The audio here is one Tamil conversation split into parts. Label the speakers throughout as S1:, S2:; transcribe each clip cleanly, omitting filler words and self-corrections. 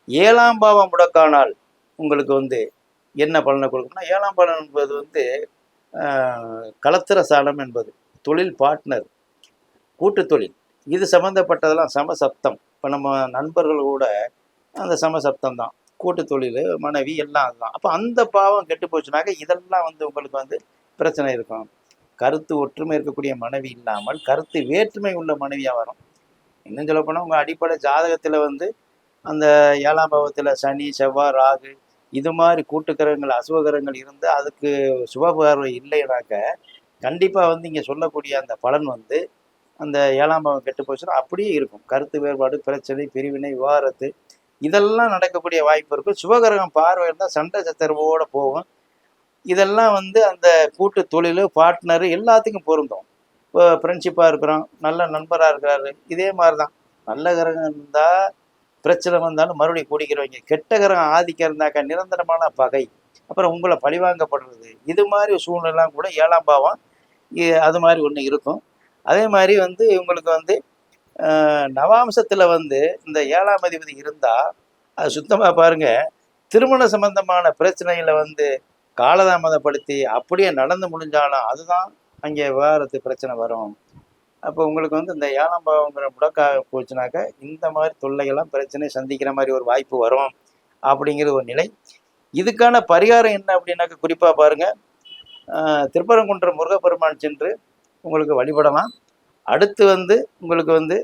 S1: 7ஆம் பாவம் முடக்கானால் உங்களுக்கு வந்து என்ன பலனை கொடுக்கும்னா, 7ஆம் பலன் என்பது வந்து களத்திர சாலம் என்பது தொழில் பார்ட்னர், கூட்டு தொழில், இது சம்மந்தப்பட்டதெல்லாம் சமசப்தம். இப்போ நம்ம நண்பர்கள் கூட அந்த சமசப்தம் தான், கூட்டு தொழில், மனைவி எல்லாம் அதுதான். அப்போ அந்த பாவம் கெட்டு போச்சுனாக்க இதெல்லாம் வந்து உங்களுக்கு வந்து பிரச்சனை இருக்கும். கருத்து ஒற்றுமை இருக்கக்கூடிய மனைவி இல்லாமல் கருத்து வேற்றுமை உள்ள மனைவியாக வரும். இன்னும் சொல்லப்போனால் உங்கள் அடிப்படை ஜாதகத்தில் வந்து அந்த 7ஆம் பாவத்தில் சனி, செவ்வாய், ராகு இது மாதிரி கூட்டுக்கிரகங்கள், அசுவகிரகங்கள் இருந்து அதுக்கு சுபபார்வை இல்லைனாக்க கண்டிப்பாக வந்து இங்கே சொல்லக்கூடிய அந்த பலன் வந்து அந்த 7ஆம் பாவம் கெட்டு போச்சுன்னா அப்படியே இருக்கும். கருத்து வேறுபாடு, பிரச்சனை, பிரிவினை, விவாகரத்து இதெல்லாம் நடக்கக்கூடிய வாய்ப்பு இருக்கும். சுபகிரகம் பார்வை இருந்தால் சண்டை சச்சரவோடு போகும். இதெல்லாம் வந்து அந்த கூட்டு தொழில், பார்ட்னரு எல்லாத்துக்கும் பொருந்தும். இப்போ ஃப்ரெண்ட்ஷிப்பாக இருக்கிறோம், நல்ல நண்பராக இருக்கிறாரு, இதே மாதிரி தான். நல்ல கிரகம் இருந்தால் பிரச்சனை வந்தாலும் மறுபடியும் கூடிக்கிறவங்க, கெட்ட கிரகம் ஆதிக்கம் இருந்தாக்கா நிரந்தரமான பகை, அப்புறம் உங்களை பழிவாங்கப்படுறது, இது மாதிரி சூழ்நிலாம் கூட 7ஆம் பாவம் அது மாதிரி ஒன்று இருக்கும். அதே மாதிரி வந்து உங்களுக்கு வந்து நவாம்சத்தில் வந்து இந்த 7ஆம் அதிபதி இருந்தால் அது சுத்தமாக பாருங்கள், திருமண சம்பந்தமான பிரச்சனைகளை வந்து காலதாமதப்படுத்தி அப்படியே நடந்து முடிஞ்சாலும் அதுதான் அங்கே விவாகரத்து பிரச்சனை வரும். அப்போ உங்களுக்கு வந்து இந்த 7ஆம் பாவங்கிற முடக்காக போச்சுனாக்க இந்த மாதிரி தொல்லைகள்லாம் பிரச்சனை சந்திக்கிற மாதிரி ஒரு வாய்ப்பு வரும் அப்படிங்கிறது ஒரு நிலை. இதுக்கான பரிகாரம் என்ன அப்படின்னாக்க குறிப்பாக பாருங்கள், திருப்பரங்குன்றம் முருகப்பெருமான் சென்று உங்களுக்கு வழிபடலாம். அடுத்து வந்து உங்களுக்கு வந்து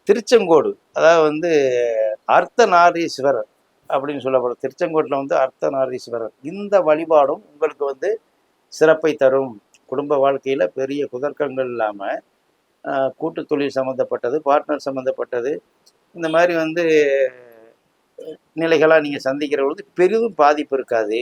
S1: திருச்செங்கோடு, அதாவது வந்து அர்த்தநாரீஸ்வரர் அப்படின்னு சொல்லப்படும், திருச்செங்கோட்டில் வந்து அர்த்தநாரீஸ்வரர், இந்த வழிபாடும் உங்களுக்கு வந்து சிறப்பை தரும். குடும்ப வாழ்க்கையில் பெரிய குதர்க்கங்கள் இல்லாமல் கூட்டு தொழில் சம்மந்தப்பட்டது, பார்ட்னர் சம்மந்தப்பட்டது, இந்த மாதிரி வந்து நிலைகளாக நீங்கள் சந்திக்கிற பொழுது பெரிதும் பாதிப்பு இருக்காது.